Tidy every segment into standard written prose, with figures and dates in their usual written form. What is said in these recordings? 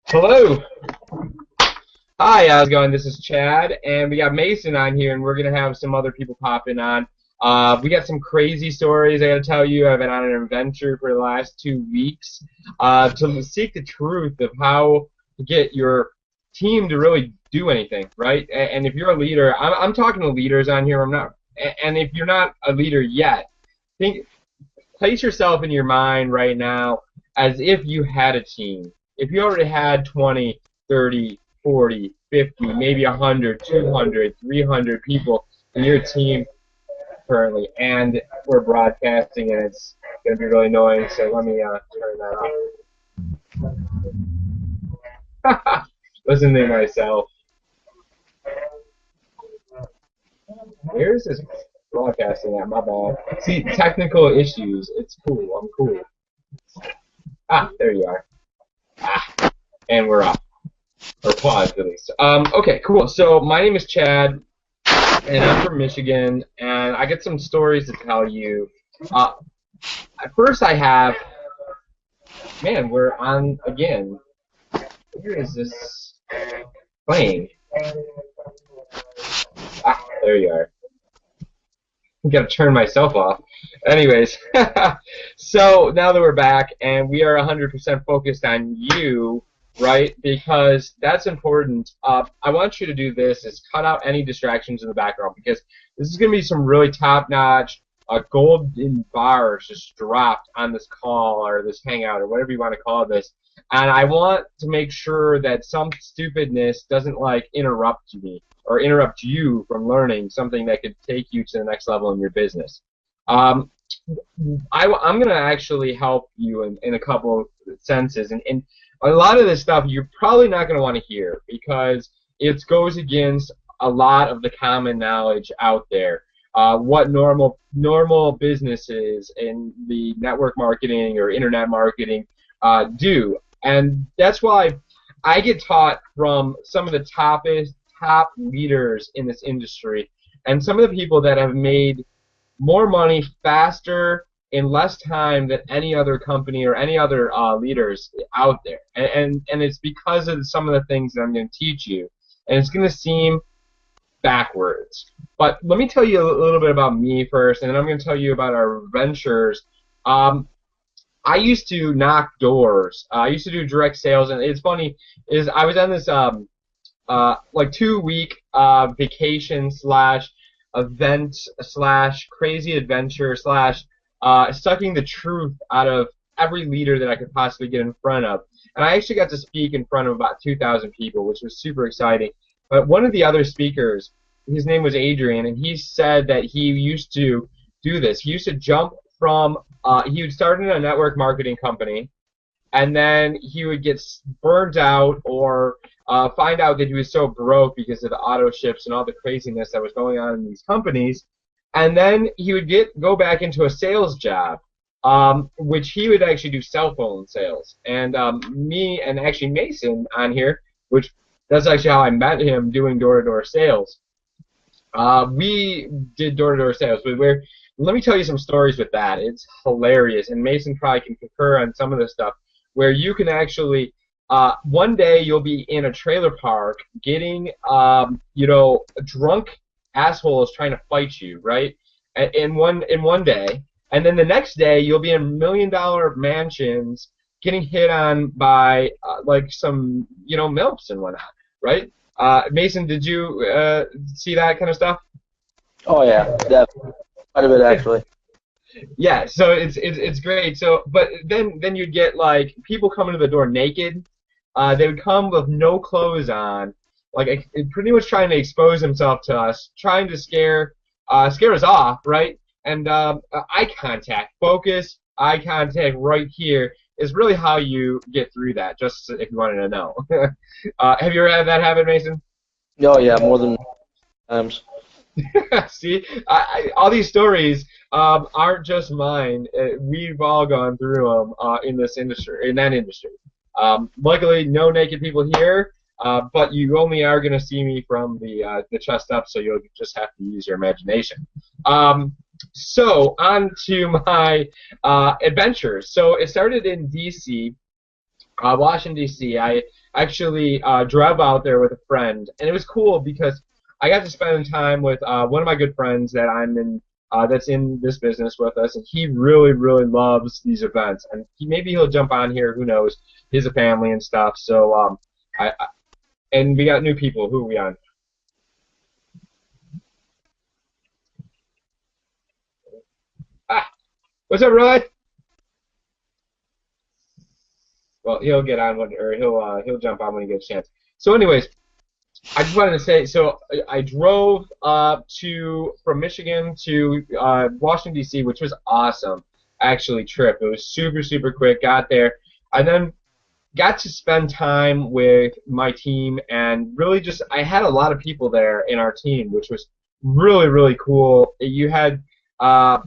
Hello. Hi, how's it going? This is Chad, and we got Mason on here, and we're going to have some other people popping on. We got some crazy stories I got to tell you. I've been on an adventure for the last 2 weeks to seek the truth of how to get your team to really do anything, right? And if you're a leader, I'm talking to leaders on here. I'm not, and if you're not a leader yet, think, place yourself in your mind right now as if you had a team. If you already had 20, 30, 40, 50, maybe 100, 200, 300 people in your team currently, and we're broadcasting, and it's going to be really annoying, so let me turn that off. Listen to myself. Where's this broadcasting at? My bad. See, technical issues. It's cool. I'm cool. Ah, there you are. Ah, and we're off. Or paused, at least. Okay, cool. So my name is Chad, and I'm from Michigan, and I got some stories to tell you. First I have, man, we're on again. Where is this playing? Ah, there you are. I gotta turn myself off. Anyways, so now that we're back, and we are 100% focused on you, right? Because that's important. I want you to do this: is cut out any distractions in the background, because this is gonna be some really top-notch golden bars just dropped on this call or this hangout or whatever you want to call this. And I want to make sure that some stupidness doesn't like interrupt me or interrupt you from learning something that could take you to the next level in your business. Um, I'm going to actually help you in a couple of senses. And a lot of this stuff you're probably not going to want to hear because it goes against a lot of the common knowledge out there. What normal businesses in the network marketing or internet marketing do. And that's why I get taught from some of the top leaders in this industry and some of the people that have made more money faster in less time than any other company or any other leaders out there. And it's because of some of the things that I'm going to teach you. And it's going to seem backwards. But let me tell you a little bit about me first, and then I'm going to tell you about our ventures. I used to knock doors. I used to do direct sales, and it's funny is I was on this like 2-week vacation slash event slash crazy adventure slash sucking the truth out of every leader that I could possibly get in front of. And I actually got to speak in front of about 2,000 people, which was super exciting. But one of the other speakers, his name was Adrian, and he said that he used to do this. He used to jump from, he would start in a network marketing company, and then he would get burned out or find out that he was so broke because of the auto ships and all the craziness that was going on in these companies, and then he would go back into a sales job, which he would actually do cell phone sales. And me and actually Mason on here, which that's actually how I met him doing door-to-door sales. We did door-to-door sales, but let me tell you some stories with that. It's hilarious, and Mason probably can concur on some of this stuff, where you can actually, one day you'll be in a trailer park getting, drunk assholes trying to fight you, right? In one day, and then the next day you'll be in $1 million mansions getting hit on by like some milfs and whatnot, right? Mason, did you see that kind of stuff? Oh yeah, definitely. Quite a bit actually. Yeah, so it's great. So, but then you'd get like people coming to the door naked. They would come with no clothes on, like pretty much trying to expose themselves to us, trying to scare us off, right? And eye contact, focus, eye contact right here is really how you get through that. Just if you wanted to know. Have you ever had that happen, Mason? Oh yeah, more than times. See, all these stories aren't just mine. We've all gone through them in this industry, in that industry. Luckily, no naked people here, but you only are going to see me from the chest up, so you'll just have to use your imagination. So on to my adventures. So it started in D.C. Washington D.C. I actually drove out there with a friend, and it was cool because I got to spend time with one of my good friends that I'm in that's in this business with us, and he really really loves these events, and maybe he'll jump on here. Who knows? He has a family and stuff, so and we got new people. Who are we on? Ah, what's up, Roy? Well, he'll get on when, or he'll jump on when he gets a chance. So, anyways, I just wanted to say, so I drove to from Michigan to Washington D.C., which was awesome. Actually, trip. It was super super quick. Got there, and then got to spend time with my team, and really just I had a lot of people there in our team, which was really really cool. You had uh,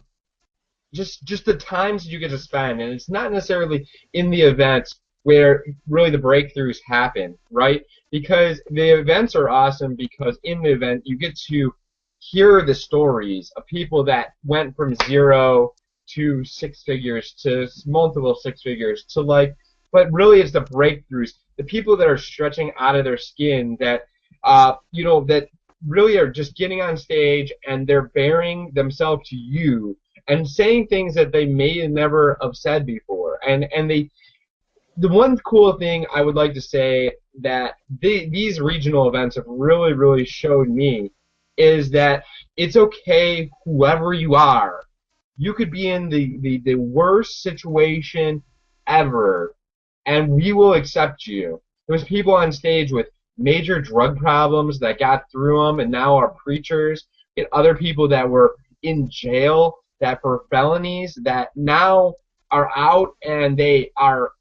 just the times you get to spend, and it's not necessarily in the events where really the breakthroughs happen, right? Because the events are awesome because in the event you get to hear the stories of people that went from zero to six figures to multiple six figures to like, but really it's the breakthroughs, the people that are stretching out of their skin that that really are just getting on stage and they're bearing themselves to you and saying things that they may never have said before. And the one cool thing I would like to say that these regional events have really, really showed me is that it's okay whoever you are. You could be in the worst situation ever, and we will accept you. There's people on stage with major drug problems that got through them and now are preachers, and other people that were in jail that for felonies that now are out and they are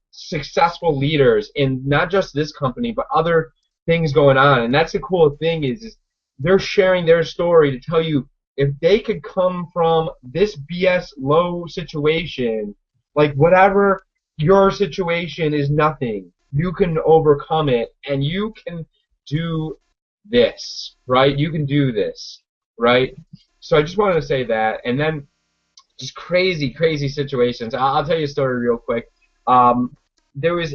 successful leaders in not just this company but other things going on. And that's the cool thing is they're sharing their story to tell you if they could come from this BS low situation, like whatever your situation is nothing. You can overcome it and you can do this, right? You can do this, right? So I just wanted to say that. And then just crazy, crazy situations. I'll tell you a story real quick. There was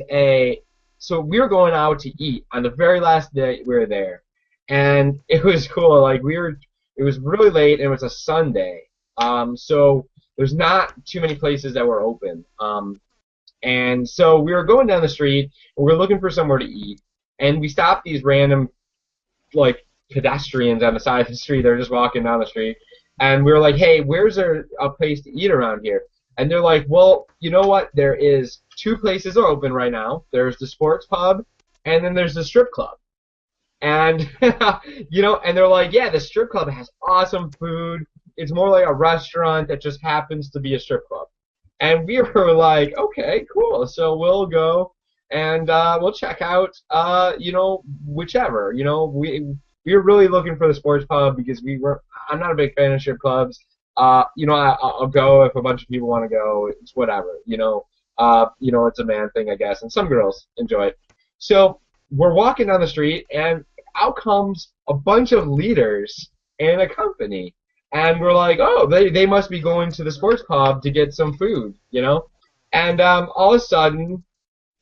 so we were going out to eat on the very last day we were there, and it was cool. Like it was really late, and it was a Sunday. So there's not too many places that were open. And so we were going down the street, and we were looking for somewhere to eat, and we stopped these random like pedestrians on the side of the street. They're just walking down the street, and we were like, "Hey, where's there a place to eat around here?" And they're like, "Well, you know what? There is two places are open right now. There's the sports pub, and then there's the strip club." And and they're like, "Yeah, the strip club has awesome food. It's more like a restaurant that just happens to be a strip club." And we were like, "Okay, cool. So we'll go and we'll check out, whichever. We were really looking for the sports pub because we were. I'm not a big fan of strip clubs. I'll go if a bunch of people want to go. It's whatever. It's a man thing, I guess, and some girls enjoy it. So we're walking down the street, and out comes a bunch of leaders in a company, and we're like, oh, they must be going to the sports pub to get some food, and all of a sudden,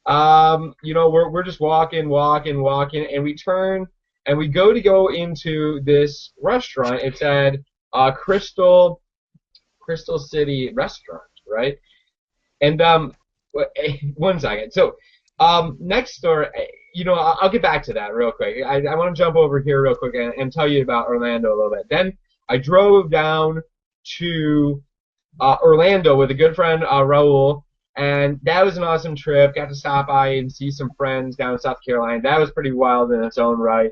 we're just walking, and we turn and we go into this restaurant. It said Crystal City Restaurant, right? And one second. So next door, I'll get back to that real quick. I want to jump over here real quick and tell you about Orlando a little bit. Then I drove down to Orlando with a good friend, Raul, and that was an awesome trip. Got to stop by and see some friends down in South Carolina. That was pretty wild in its own right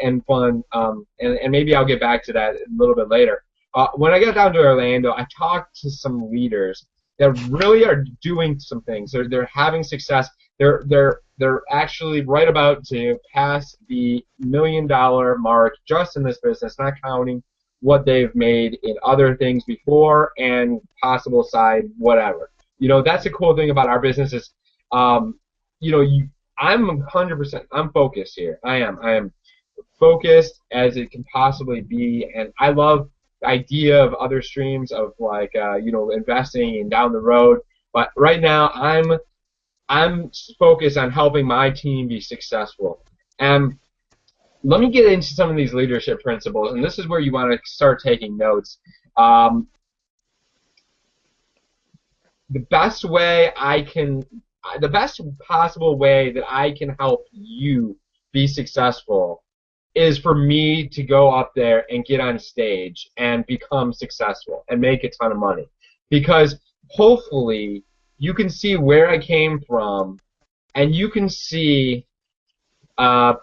and fun. And maybe I'll get back to that a little bit later. When I got down to Orlando, I talked to some leaders that really are doing some things. They're having success. They're actually right about to pass the $1 million mark just in this business, not counting what they've made in other things before and possible side whatever. That's the cool thing about our business is, I'm 100%. I'm focused here. I am focused as it can possibly be, and I love the idea of other streams of like investing and down the road. But right now, I'm I'm focused on helping my team be successful. And let me get into some of these leadership principles, and this is where you want to start taking notes. Um, the best way I can, the best possible way that I can help you be successful is for me to go up there and get on stage and become successful and make a ton of money. Because hopefully you can see where I came from and you can see kind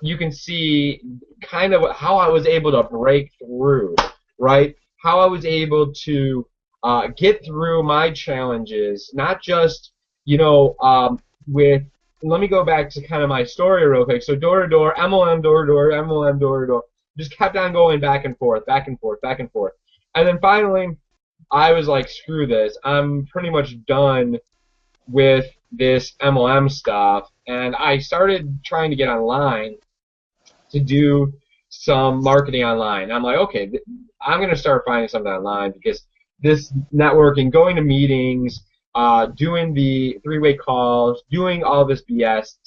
of how I was able to break through, right? How I was able to get through my challenges, not just, you know, with, let me go back to kind of my story real quick. So door to door, MLM door to door, MLM door to door, just kept on going back and forth, back and forth, back and forth. And then finally, I was like, screw this. I'm pretty much done with this MLM stuff, and I started trying to get online to do some marketing online. I'm like, okay, I'm going to start finding something online because this networking, going to meetings, doing the three-way calls, doing all this BS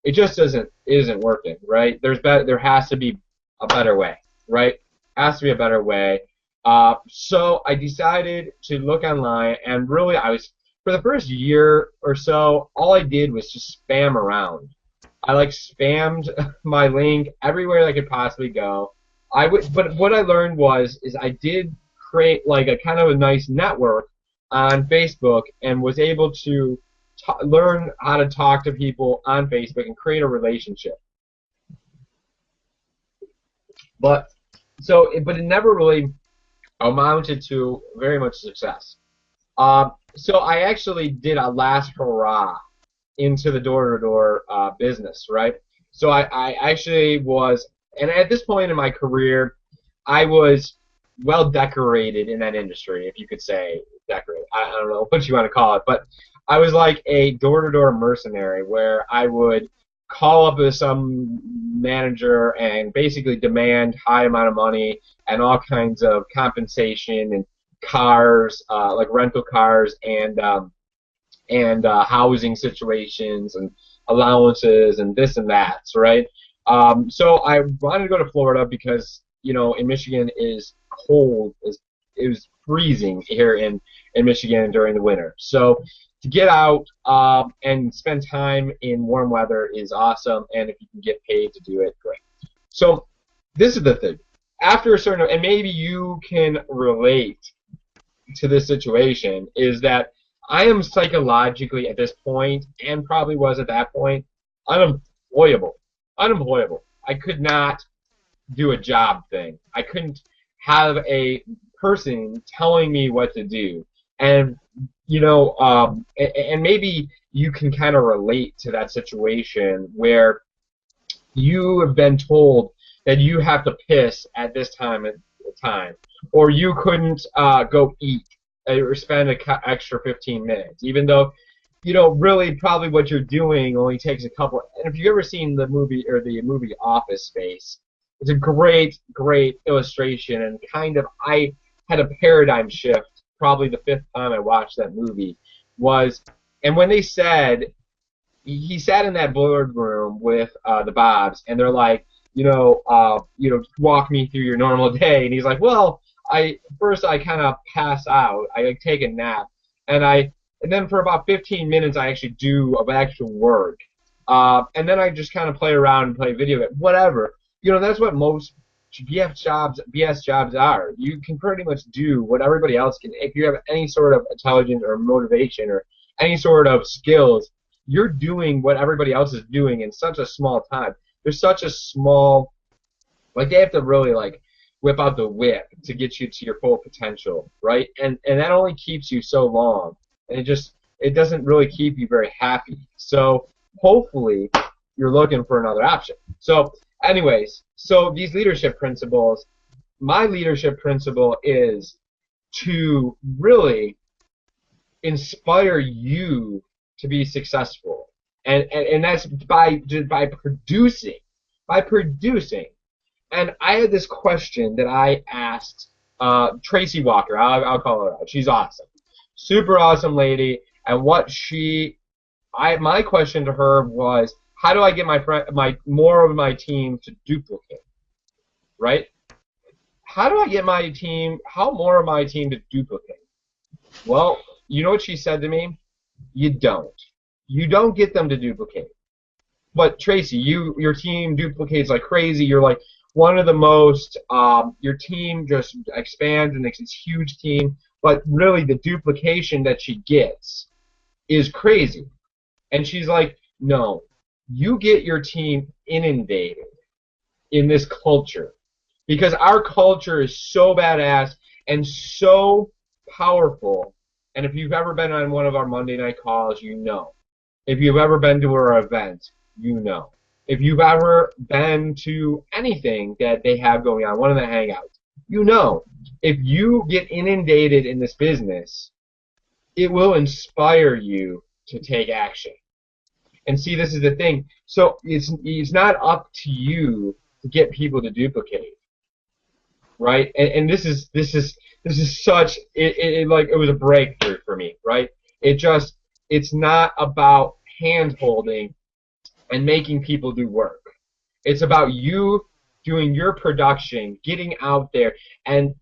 isn't working, right? There has to be a better way, right? Has to be a better way. So I decided to look online, and really for the first year or so, all I did was just spam around. I like spammed my link everywhere I could possibly go. But what I learned is I did create like a kind of a nice network on Facebook and was able to learn how to talk to people on Facebook and create a relationship. But but it never really amounted to very much success. So I actually did a last hurrah into the door-to-door business, right? So I actually was, and at this point in my career, I was well decorated in that industry, if you could say decorated. I don't know what you want to call it, but I was like a door-to-door mercenary where I would call up with some manager and basically demand high amount of money and all kinds of compensation and cars, like rental cars and housing situations and allowances and this and that, right? So I wanted to go to Florida because in Michigan is cold, it was freezing here in Michigan during the winter. So to get out and spend time in warm weather is awesome, and if you can get paid to do it, great. So this is the thing. After a certain, and maybe you can relate to this situation, is that I am psychologically at this point, and probably was at that point, unemployable. Unemployable. I could not do a job thing. I couldn't have a person telling me what to do. And and maybe you can kind of relate to that situation where you have been told that you have to piss at this time, or you couldn't go eat or spend an extra 15 minutes, even though really probably what you're doing only takes a couple. And if you've ever seen the movie Office Space, it's a great illustration, and kind of I had a paradigm shift probably the fifth time I watched that movie and when they said he sat in that boardroom with the Bobs, and they're like, walk me through your normal day, and he's like, well, I kind of pass out, I take a nap, and then for about 15 minutes I actually do actual work, and then I just kind of play around and play video game, whatever. That's what most BS jobs are. You can pretty much do what everybody else can. If you have any sort of intelligence or motivation or any sort of skills, you're doing what everybody else is doing in such a small time. There's such a small, like they have to really like whip out the whip to get you to your full potential, right? And that only keeps you so long, and it doesn't really keep you very happy. So hopefully you're looking for another option. So anyways, so these leadership principles, my leadership principle is to really inspire you to be successful, and that's by producing, And I had this question that I asked Tracy Walker. I'll call her out. She's awesome, super awesome lady, and what she my question to her was, how do I get my more of my team to duplicate, right? How do I get how more of my team to duplicate? Well, you know what she said to me? You don't. You don't get them to duplicate. But Tracy, your team duplicates like crazy. You're like one of the most. Your team just expands and makes this huge team. But really, the duplication that she gets is crazy. And she's like, no, you get your team inundated in this culture because our culture is so badass and so powerful. And if you've ever been on one of our Monday night calls, you know. If you've ever been to our event, you know. If you've ever been to anything that they have going on, one of the hangouts, you know. If you get inundated in this business, it will inspire you to take action. And see, this is the thing. So it's not up to you to get people to duplicate, right? And this is such it was a breakthrough for me, right? It's not about hand holding and making people do work. It's about you doing your production, getting out there, and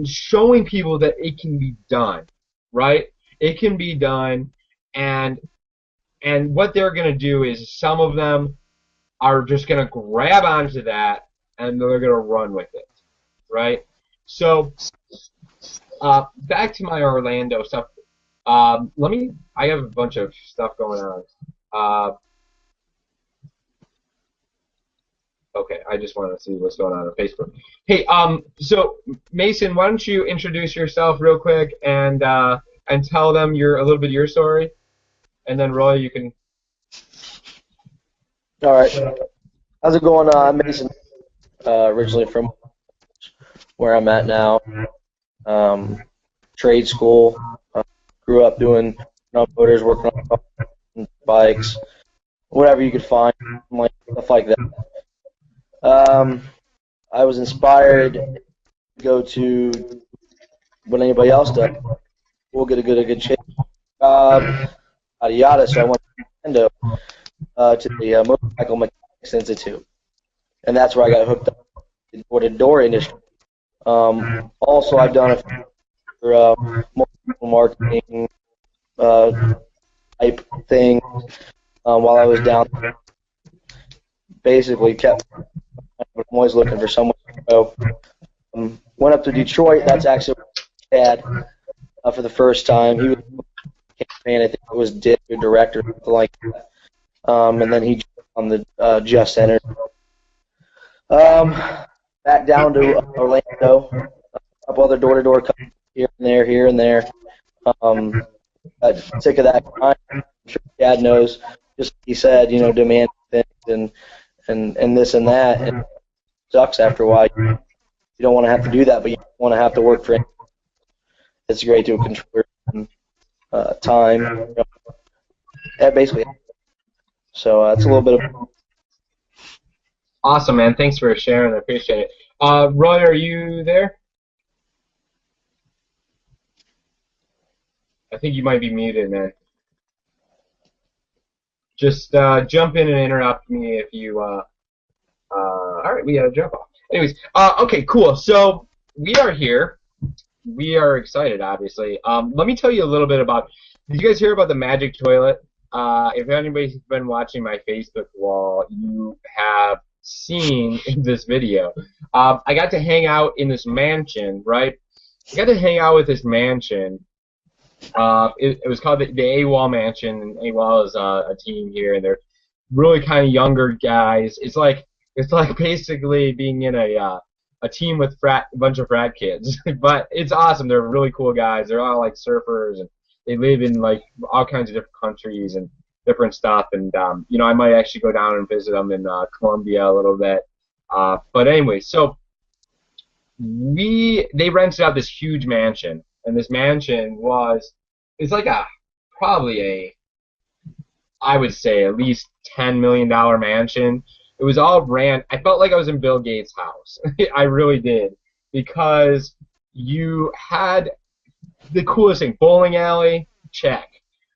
showing people that it can be done, right? It can be done, and what they're going to do is some of them are just going to grab onto that and they're going to run with it, right? So back to my Orlando stuff. I have a bunch of stuff going on. Okay, I just want to see what's going on Facebook. Hey, so Mason, why don't you introduce yourself real quick and tell them a little bit of your story, and then Roy, you can. All right. How's it going? I'm Mason, originally from where I'm at now. Trade school. Grew up doing motors, working on bikes, whatever you could find, like stuff like that. I was inspired to go to what anybody else does. We'll get a good shape job, yada yada. So I went to Orlando to the Motorcycle Mechanics Institute, and that's where I got hooked up with the door industry. Also, I've done a for marketing type thing while I was down there. Basically, I'm always looking for someone to go. Went up to Detroit. That's actually Chad for the first time. He was a campaign. I think it was Dick, or director, something like that. And then he jumped on the Just Center. Back down to Orlando. A couple other door-to-door companies here and there. Got sick of that grind. I'm sure Chad knows. Just like he said, demand things and this and that. And it sucks after a while. You don't want to have to do that, but you don't want to have to work for anything. It's great to control your time. Yeah, basically. So it's a little bit of. Awesome, man. Thanks for sharing. I appreciate it. Roy, are you there? I think you might be muted, man. Just jump in and interrupt me if you. All right, we gotta jump off. Anyways, okay, cool. So we are here. We are excited, obviously. Let me tell you a little bit about. Did you guys hear about the magic toilet? If anybody's been watching my Facebook wall, you have seen in this video. I got to hang out in this mansion, right? I got to hang out with this mansion. It was called the AWOL Mansion, and AWOL is a team here, and they're really kind of younger guys. It's like basically being in a team with a bunch of frat kids, but it's awesome. They're really cool guys. They're all like surfers, and they live in like all kinds of different countries and different stuff. And I might actually go down and visit them in Colombia a little bit. But anyway, so they rented out this huge mansion. And this mansion it's like I would say at least $10 million mansion. It was all brand. I felt like I was in Bill Gates' house. I really did, because you had the coolest thing. Bowling alley, check.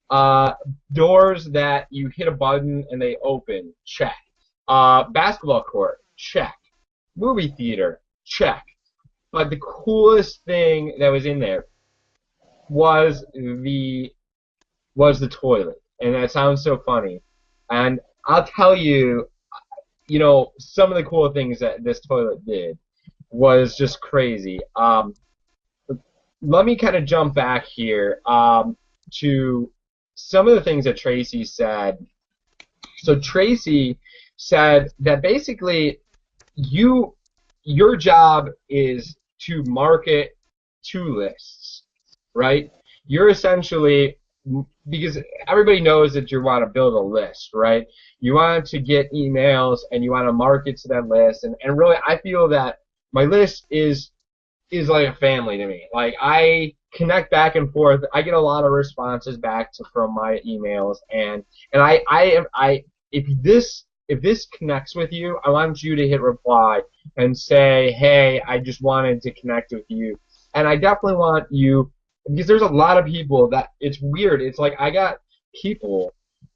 Uh, Doors that you hit a button and they open, check. Basketball court, check. Movie theater, check. But the coolest thing that was in there was the toilet, and that sounds so funny. And I'll tell you, some of the cool things that this toilet did was just crazy. Let me kind of jump back here to some of the things that Tracy said. So Tracy said that basically your job is to market to lists, right? You're essentially, because everybody knows that you want to build a list, right? You want to get emails and you want to market to that list, and really I feel that my list is like a family to me. Like, I connect back and forth. I get a lot of responses back from my emails, and I if this connects with you, I want you to hit reply and say, hey, I just wanted to connect with you. And I definitely want you, because there's a lot of people that, it's weird. It's like I got people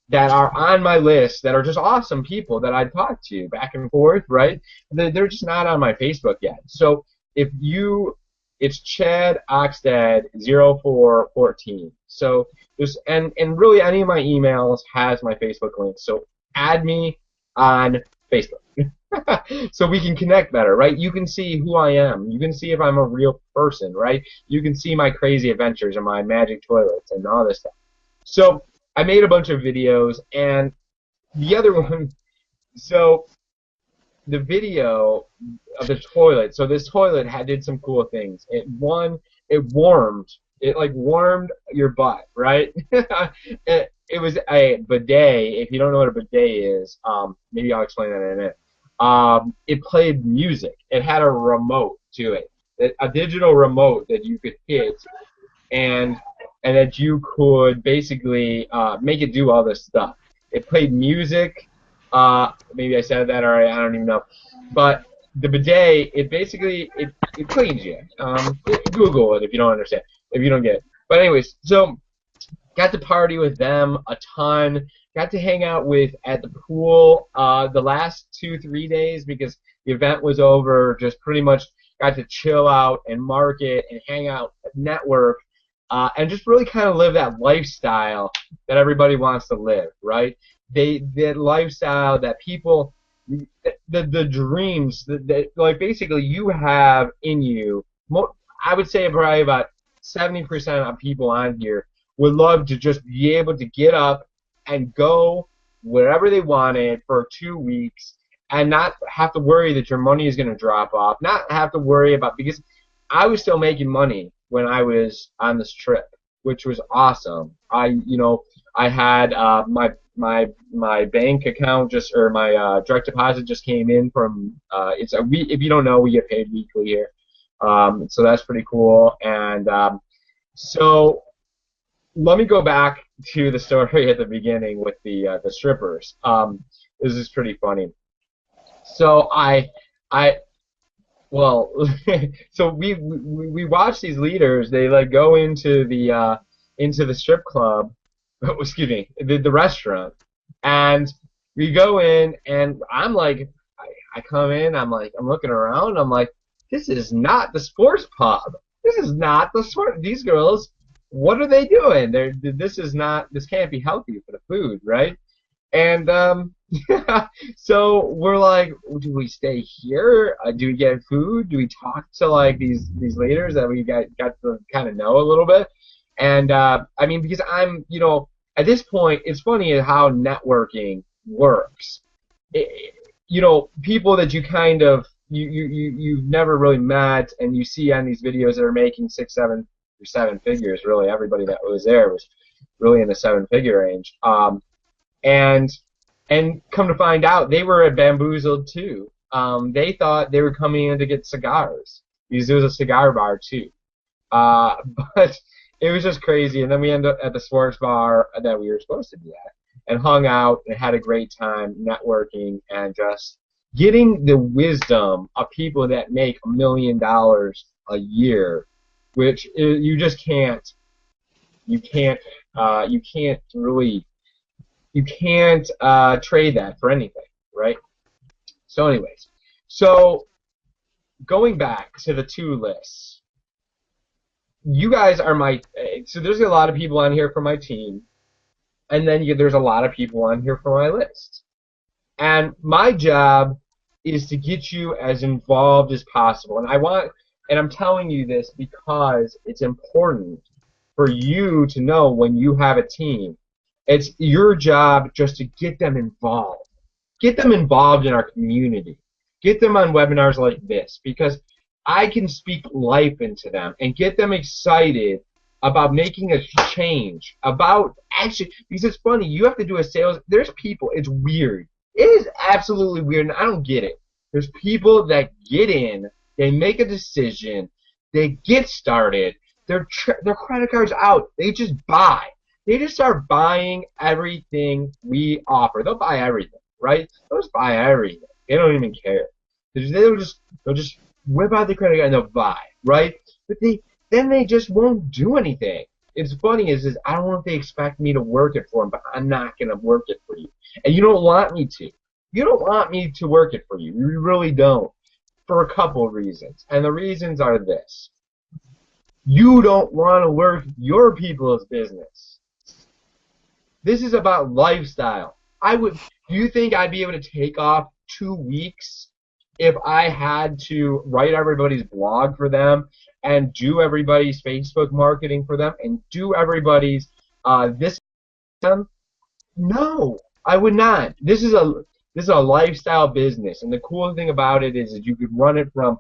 that are on my list that are just awesome people that I talk to back and forth, right? They're just not on my Facebook yet. So if you, it's Chad Oxted 0414. So there's, and really any of my emails has my Facebook link. So add me on Facebook. So we can connect better, right? You can see who I am. You can see if I'm a real person, right? You can see my crazy adventures and my magic toilets and all this stuff. So I made a bunch of videos, and the other one, so the video of the toilet. So this toilet did some cool things. It warmed. It like warmed your butt, right? It was a bidet. If you don't know what a bidet is, maybe I'll explain that in a minute. It played music. It had a remote to it, a digital remote that you could hit, and that you could basically make it do all this stuff. It played music. Maybe I said that already. I don't even know. But the bidet, it basically it cleans you. Google it if you don't understand, if you don't get it. But anyways, so got to party with them a ton. Got to hang out at the pool the last 2-3 days because the event was over. Just pretty much got to chill out and market and hang out, network, and just really kind of live that lifestyle that everybody wants to live, right? That lifestyle that people, the dreams that like basically you have in you. I would say probably about 70% of people on here would love to just be able to get up and go wherever they wanted for 2 weeks and not have to worry that your money is going to drop off, not have to worry about, because I was still making money when I was on this trip, which was awesome. I had my bank account or my direct deposit just came in from if you don't know, we get paid weekly here, so that's pretty cool. And so let me go back to the story at the beginning with the strippers. This is pretty funny. So well, so we watch these leaders. They like go into the strip club, excuse me, the restaurant, and we go in, and I'm like, I come in, I'm looking around, I'm like, this is not the sports pub. This is not the sport. These girls, what are they doing? This can't be healthy for the food, right? And so we're like, do we stay here? Do we get food? Do we talk to like these leaders that we got to kind of know a little bit? And I mean, because I'm, at this point, it's funny how networking works. People that you kind of you've never really met, and you see on these videos that are making 6, 7, or 7 figures. Really, everybody that was there was really in the 7-figure range. And come to find out, they were bamboozled too. They thought they were coming in to get cigars, because there was a cigar bar too. But it was just crazy. And then we ended up at the sports bar that we were supposed to be at, and hung out and had a great time networking and just getting the wisdom of people that make $1 million a year, which you just can't. You can't You can't really, you can't trade that for anything, right? So anyways, so going back to the two lists, you guys are my, so there's a lot of people on here for my team, and then there's a lot of people on here for my list. And my job is to get you as involved as possible. And I'm telling you this because it's important for you to know when you have a team. It's your job just to get them involved. Get them involved in our community. Get them on webinars like this because I can speak life into them and get them excited about making a change, about actually, because it's funny, you have to do a sales, there's people, it's weird. It is absolutely weird, and I don't get it. There's people that get in, they make a decision, they get started, their credit card's out, they just buy. They just start buying everything we offer. They'll buy everything, right? They'll just buy everything. They don't even care. They'll just whip out the credit card and they'll buy, right? But then they just won't do anything. It's funny is I don't know if they expect me to work it for them, but I'm not going to work it for you. And you don't want me to. You don't want me to work it for you. You really don't. For a couple of reasons. And the reasons are this. You don't want to work your people's business. This is about lifestyle. Do you think I'd be able to take off 2 weeks if I had to write everybody's blog for them and do everybody's Facebook marketing for them and do everybody's this for them? No, I would not. This is a lifestyle business, and the cool thing about it is that you could run it from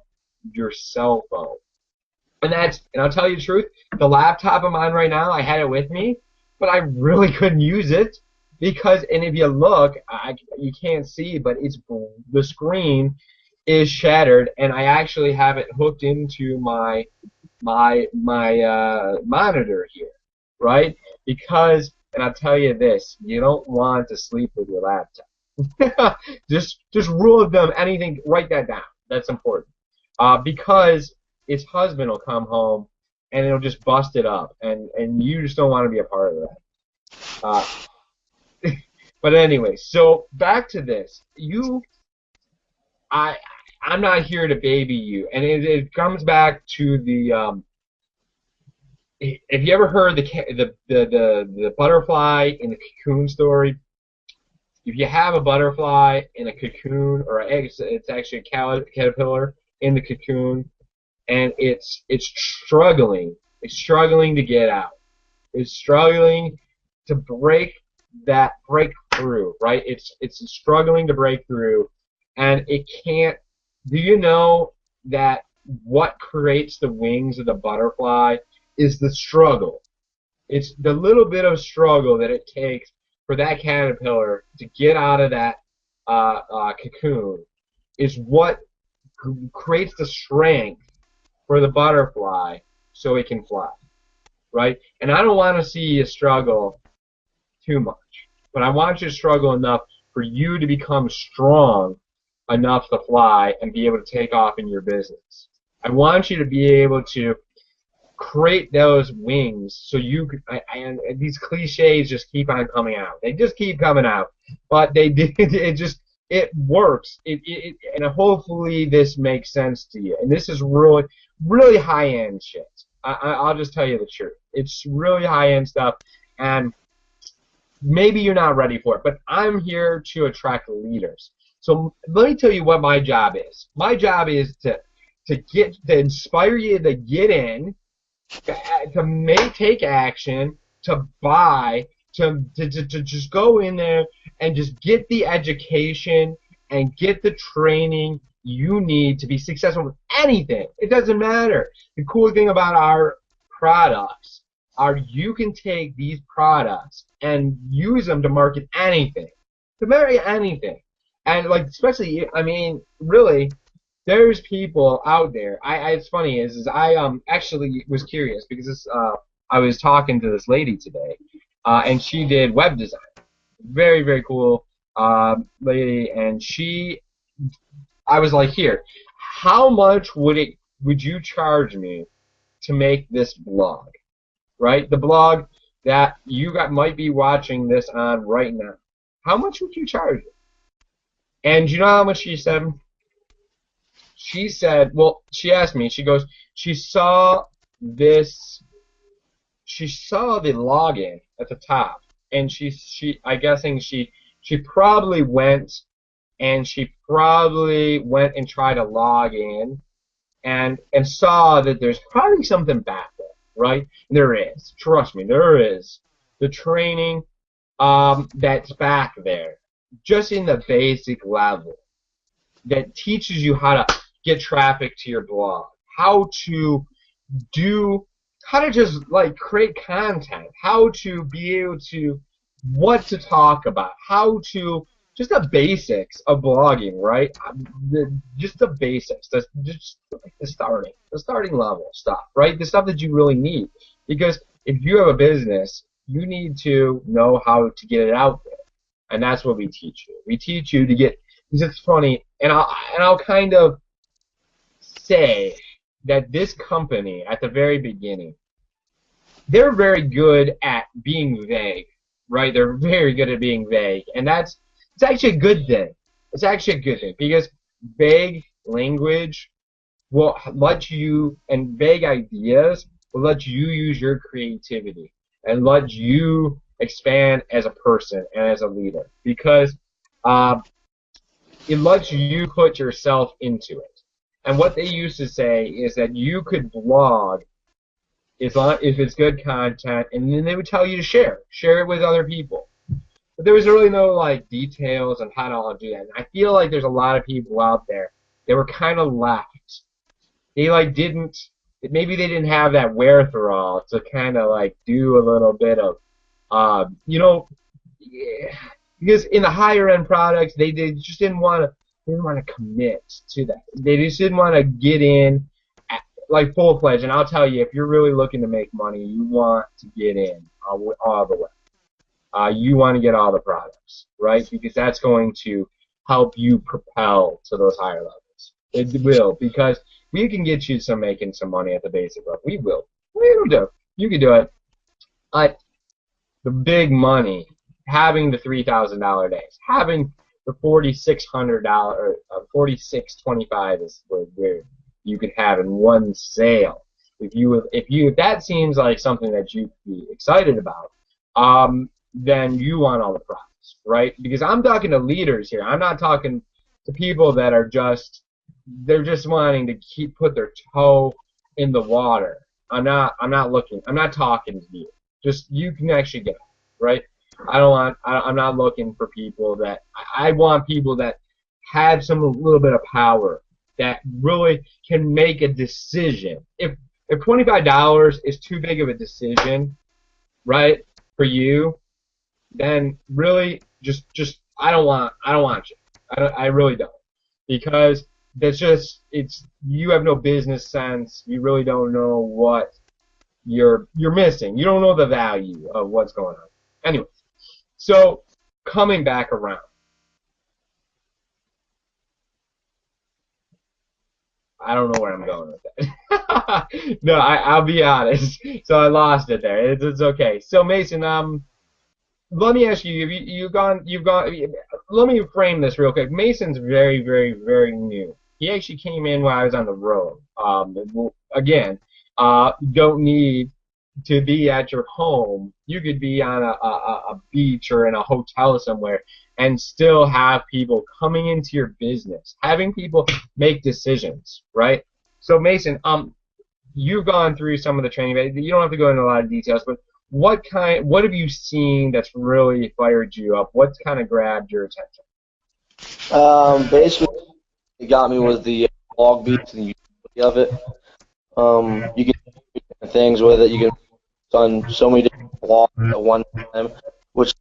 your cell phone. And I'll tell you the truth, the laptop I'm on right now, I had it with me, but I really couldn't use it because, and if you look, you can't see, but the screen is shattered, and I actually have it hooked into my monitor here, right? Because, and I'll tell you this, you don't want to sleep with your laptop. just rule of thumb, anything, write that down. That's important. Because its husband will come home and it'll just bust it up, and you just don't want to be a part of that. But anyway, so back to this. I'm not here to baby you, and it comes back to the if you ever heard the butterfly in the cocoon story. If you have a butterfly in a cocoon, or an egg, it's actually a caterpillar in the cocoon, and it's struggling to get out. It's struggling to break through, right? It's struggling to break through, and it can't. Do you know that what creates the wings of the butterfly is the struggle? It's the little bit of struggle that it takes for that caterpillar to get out of that cocoon is what creates the strength for the butterfly so it can fly, right? And I don't want to see you struggle too much, but I want you to struggle enough for you to become strong enough to fly and be able to take off in your business. I want you to be able to create those wings so you could, and these cliches just keep on coming out. They just keep coming out, but it works. And hopefully this makes sense to you. And this is really, really high-end shit. I'll just tell you the truth. It's really high-end stuff, and maybe you're not ready for it, but I'm here to attract leaders. So let me tell you what my job is. My job is to inspire you to get in, to take action, to buy, to just go in there and just get the education and get the training you need to be successful with anything. It doesn't matter. The cool thing about our products are you can take these products and use them to market anything. To market anything. And like especially, I mean, really, there's people out there. It's funny is I actually was curious because I was talking to this lady today, and she did web design. Very, very cool lady, and I was like, here, how much would you charge me to make this blog? Right? The blog, that might be watching this on right now, how much would you charge it? And you know how much she said? She said, well, she asked me, she goes, she saw this, she saw the login at the top, and I guessing she probably went and she probably went and tried to log in and saw that there's probably something back there, right? There is. Trust me, there is. The training that's back there, just in the basic level, that teaches you how to get traffic to your blog, how to do, how to just like create content, how to be able to, what to talk about, how to, just the basics of blogging, right? Just the basics, just like the starting level stuff, right? The stuff that you really need, because if you have a business, you need to know how to get it out there, and that's what we teach you. We teach you to get. Because it's funny, and I'll kind of say that this company at the very beginning, they're very good at being vague, right? They're very good at being vague, and it's actually a good thing. It's actually a good thing because vague language will let you, and vague ideas will let you use your creativity and let you expand as a person and as a leader, because uh, it lets you put yourself into it. And what they used to say is that you could blog if it's good content, and then they would tell you to share it with other people. But there was really no like details on how to all do that. And I feel like there's a lot of people out there that were kind of left. They like didn't, maybe they didn't have that wherewithal to kind of like do a little bit of, yeah, because in the higher end products, they just didn't want to commit to that. They just didn't want to get in like full fledged. And I'll tell you, if you're really looking to make money, you want to get in all the way. You want to get all the products, right? Because that's going to help you propel to those higher levels. It will, because we can get you making some money at the basic level. We will. We will do. You can do it. But the big money, having the $3,000 days, having the $4,600, $4,625 is where you could have in one sale. If that seems like something that you'd be excited about, then you want all the products, right? Because I'm talking to leaders here. I'm not talking to people that are they're just wanting to put their toe in the water. I'm not talking to you. Just you can actually get it, right? I'm not looking for people that, I want people that have a little bit of power, that really can make a decision. If $25 is too big of a decision, right, for you, then really just I don't want you. I really don't, because you have no business sense. You really don't know what you're missing. You don't know the value of what's going on. Anyway, so coming back around, I don't know where I'm going with that. No, I'll be honest. So I lost it there. It's okay. So Mason, let me ask you, you've gone. Let me frame this real quick. Mason's very, very, very new. He actually came in while I was on the road. Again, don't need to be at your home. You could be on a beach or in a hotel somewhere and still have people coming into your business, having people make decisions, right? So Mason, you've gone through some of the training. You don't have to go into a lot of details, but what have you seen that's really fired you up? What's kind of grabbed your attention? Basically, it got me was the blog beats and the utility of it. You can do different things with it. You can on so many different blogs at one time, which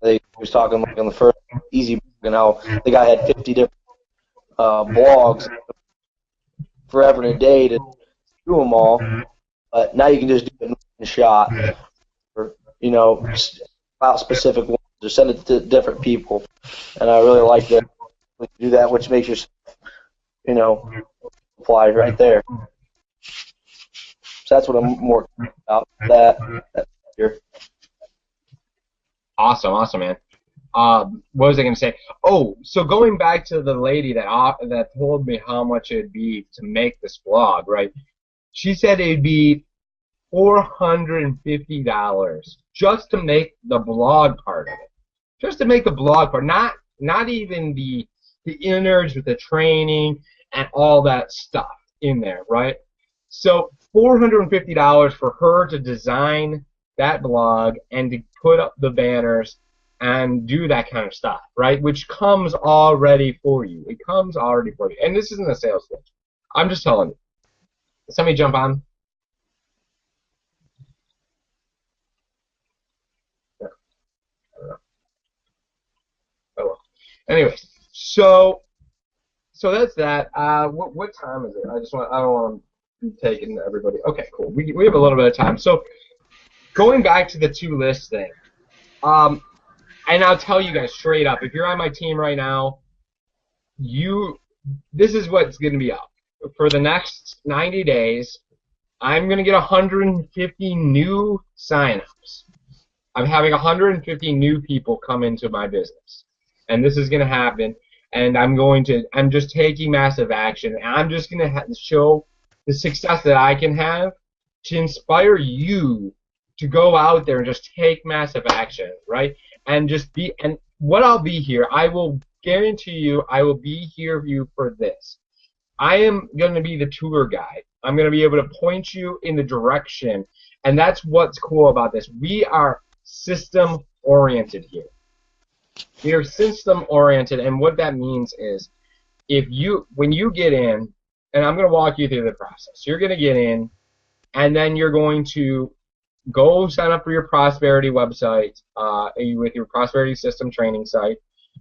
they was talking like on the first easy blog, and how the guy had 50 different blogs forever and a day to do them all. But now you can just do it in one shot, or about specific ones, or send it to different people. And I really like that when you do that, which makes your apply right there. So that's what I'm more about. That here. Awesome, man. What was I going to say? Oh, so going back to the lady that told me how much it'd be to make this blog, right? She said it'd be $450 just to make the blog part of it. Just to make the blog part, not even the innards with the training and all that stuff in there, right? So $450 for her to design that blog and to put up the banners and do that kind of stuff, right? Which comes already for you. It comes already for you. And this isn't a sales pitch. I'm just telling you. Somebody jump on. Yeah, I don't know. Oh well. Anyways, so that's that. What time is it? I don't want to be taking everybody. Okay, cool. We have a little bit of time. So going back to the two lists thing. And I'll tell you guys straight up, if you're on my team right now, this is what's going to be up. For the next 90 days, I'm going to get 150 new signups. I'm having 150 new people come into my business. And this is going to happen. And I'm just taking massive action. And I'm just going to show the success that I can have to inspire you to go out there and just take massive action, right? And what I'll be here, I will guarantee you, I will be here for you for this. I am going to be the tour guide. I'm going to be able to point you in the direction, and that's what's cool about this. We are system-oriented here. We are system-oriented, and what that means is when you get in, and I'm going to walk you through the process. You're going to get in, and then you're going to go sign up for your Prosperity website with your Prosperity System training site.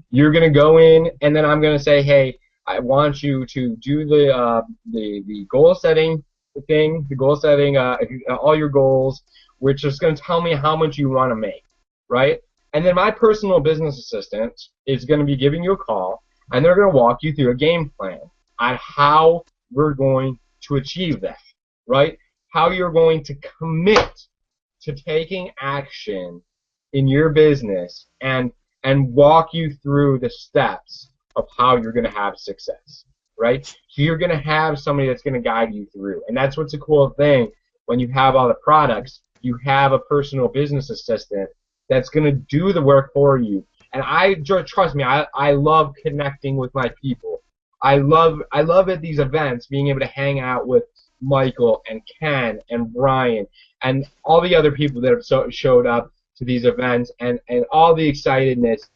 You're going to go in, and then I'm going to say, hey, I want you to do the goal setting thing, all your goals, which is going to tell me how much you want to make, right? And then my personal business assistant is going to be giving you a call, and they're going to walk you through a game plan on how we're going to achieve that, right? How you're going to commit to taking action in your business and walk you through the steps of how you're going to have success, right? So you're going to have somebody that's going to guide you through. And that's what's a cool thing when you have all the products, you have a personal business assistant that's going to do the work for you. And trust me, I love connecting with my people. I love at these events being able to hang out with Michael and Ken and Brian and all the other people that have showed up to these events and all the excitedness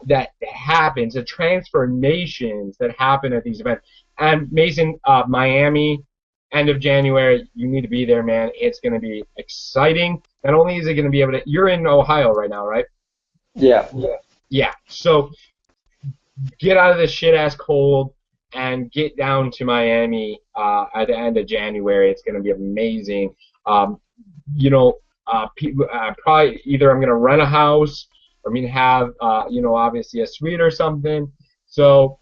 that happens, the transformations that happen at these events. And Mason, Miami, end of January, you need to be there, man. It's going to be exciting. Not only is it going to be able to, you're in Ohio right now, right? Yeah. Yeah. So get out of this shit-ass cold and get down to Miami at the end of January. It's going to be amazing. Probably either I'm going to rent a house or I'm going to have, obviously a suite or something. So,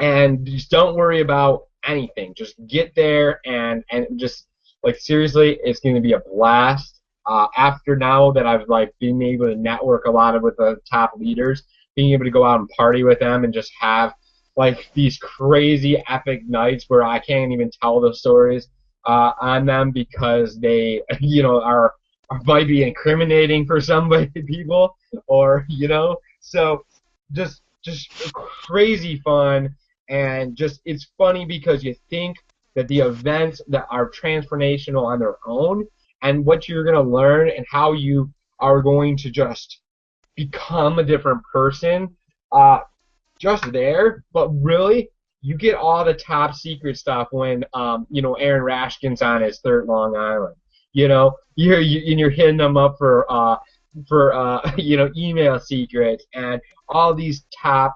and just don't worry about anything. Just get there and just, like, seriously, it's going to be a blast. After now that I've, like, been able to network a lot with the top leaders, being able to go out and party with them and just have, like, these crazy epic nights where I can't even tell the stories on them because they, might be incriminating for some people, or, so just crazy fun, and just, it's funny because you think that the events that are transformational on their own and what you're going to learn and how you are going to just become a different person just there, but really you get all the top secret stuff when Aaron Rashkin's on his third Long Island. You're hitting them up for email secrets and all these top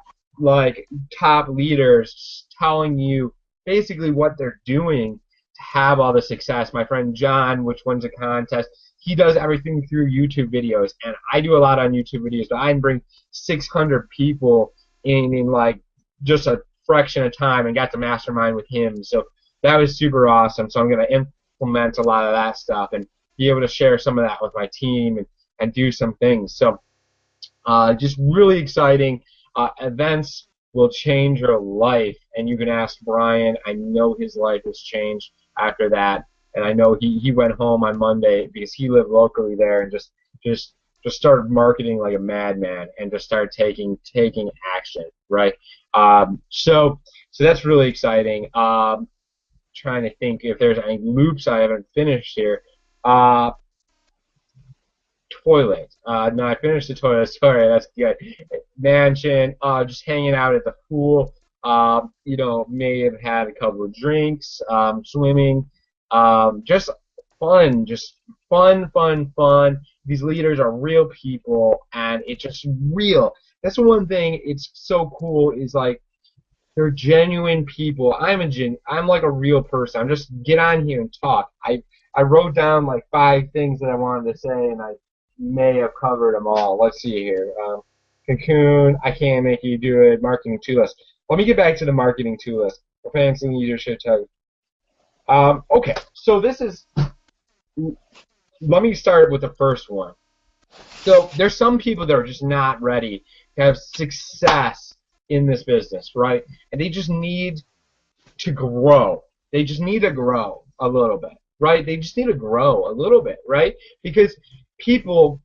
leaders telling you basically what they're doing to have all the success. My friend John, which wins a contest, he does everything through YouTube videos, and I do a lot on YouTube videos, but I can bring 600 people in like just a fraction of time and got to mastermind with him. So that was super awesome. So I'm going to implement a lot of that stuff and be able to share some of that with my team and do some things. So just really exciting. Events will change your life, and you can ask Brian. I know his life has changed after that, and I know he went home on Monday because he lived locally there and just just started marketing like a madman and just started taking action, right? So that's really exciting. Trying to think if there's any loops I haven't finished here. Toilet. No, I finished the toilet. Sorry, that's good. Mansion. Just hanging out at the pool. May have had a couple of drinks. Swimming. Just fun. Just fun, fun, fun. These leaders are real people, and it's just real. That's the one thing. It's so cool. Is like they're genuine people. I'm like a real person. I'm just get on here and talk. I wrote down like 5 things that I wanted to say, and I may have covered them all. Let's see here. Cocoon, I can't make you do it. Marketing to list. Let me get back to the marketing to list. The fancy leadership tell you. Okay, so this is. Let me start with the first one. So there's some people that are just not ready to have success in this business, right? And they just need to grow. They just need to grow a little bit, right? They just need to grow a little bit, right? Because people,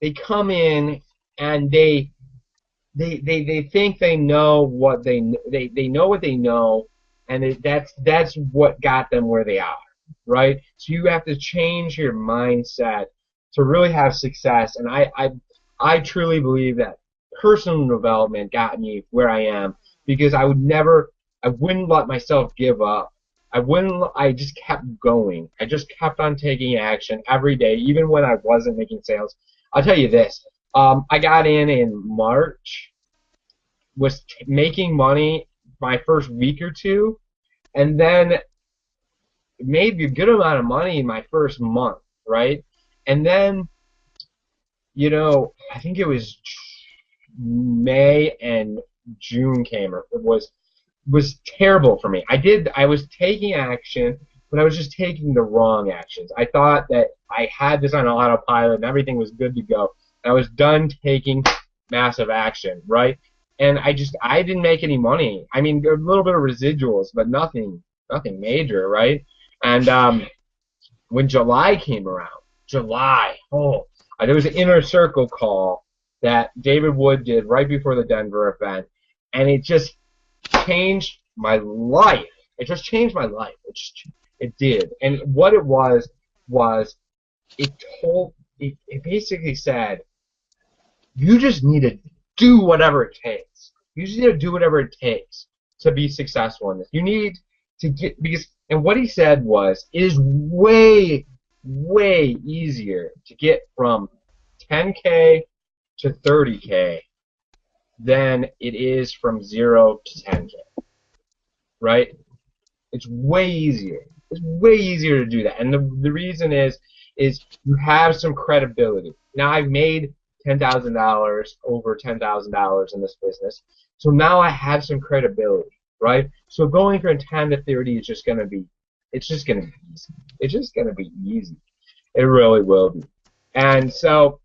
they come in and they think they know what they know what they know, and that's what got them where they are, right? So you have to change your mindset to really have success. And I truly believe that personal development got me where I am because I wouldn't let myself give up. I just kept going. I just kept on taking action every day, even when I wasn't making sales. I'll tell you this. I got in March, was making money my first week or two, and then made a good amount of money in my first month, right? And then, I think it was May and June came. It was terrible for me. I was taking action, but I was just taking the wrong actions. I thought that I had this on autopilot and everything was good to go. And I was done taking massive action, right? And I didn't make any money. I mean, a little bit of residuals, but nothing major, right? And when July came around, there was an inner circle call that David Wood did right before the Denver event, and it just changed my life. It just changed my life. It did. And what it was it basically said, you just need to do whatever it takes. You just need to do whatever it takes to be successful in this. You need to get and what he said was, it is way, way easier to get from 10K to 30K than it is from 0 to 10K, right? It's way easier. It's way easier to do that. And the reason is you have some credibility. Now I've made $10,000, over $10,000 in this business, so now I have some credibility, right? So going from 10 to 30 is just gonna be easy. It's just gonna be easy. It really will be. And so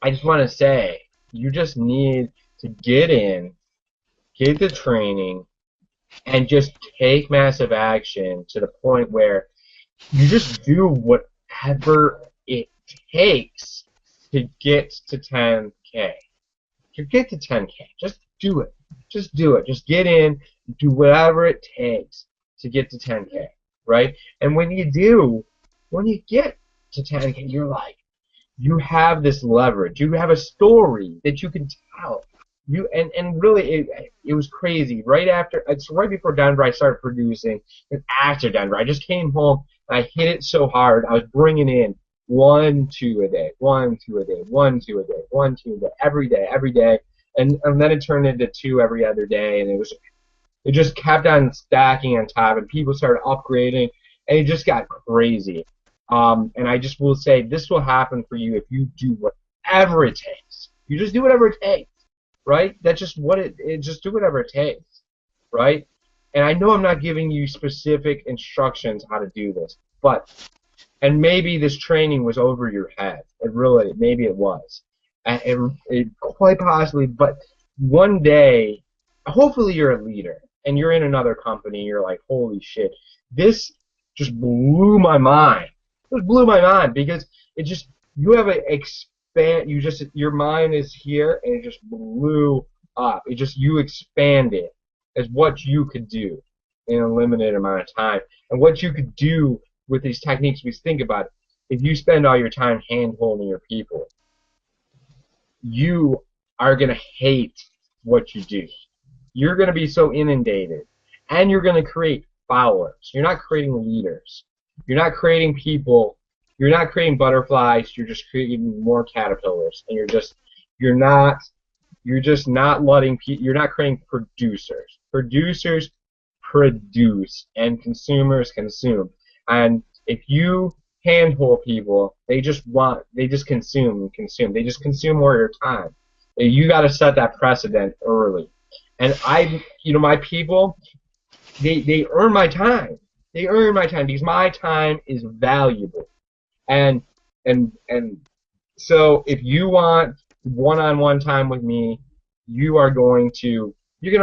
I just want to say, you just need to get in, get the training, and just take massive action to the point where you just do whatever it takes to get to 10K. To get to 10K, just do it. Just do it. Just get in, do whatever it takes to get to 10K, right? And when you get to 10K, you're like, you have this leverage. You have a story that you can tell. And really, it was crazy. It's right before Denver, I started producing, and after Denver, I just came home and I hit it so hard. I was bringing in 1, 2 a day, 1, 2 a day, 1, 2 a day, 1, 2 a day, every day, and then it turned into 2 every other day, and it just kept on stacking on top, and people started upgrading, and it just got crazy. And I just will say, this will happen for you if you do whatever it takes. You just do whatever it takes, right? That's just just do whatever it takes, right? And I know I'm not giving you specific instructions how to do this, but And maybe this training was over your head. Maybe it was. And it quite possibly, but one day, hopefully you're a leader and you're in another company and you're like, holy shit, this just blew my mind. It blew my mind because it just, you have a expand, your mind is here and it just blew up. You expanded as what you could do in a limited amount of time. And what you could do with these techniques, we think about it. If you spend all your time hand-holding your people, you are going to hate what you do. You're going to be so inundated, and you're going to create followers. You're not creating leaders. You're not creating people. You're not creating butterflies. You're just creating more caterpillars, and you're not creating producers. Producers produce, and consumers consume. And if you handhold people, they just consume and consume. They just consume more of your time. You got to set that precedent early. And my people, they earn my time. They earn my time because my time is valuable. And so if you want one-on-one time with me, you're gonna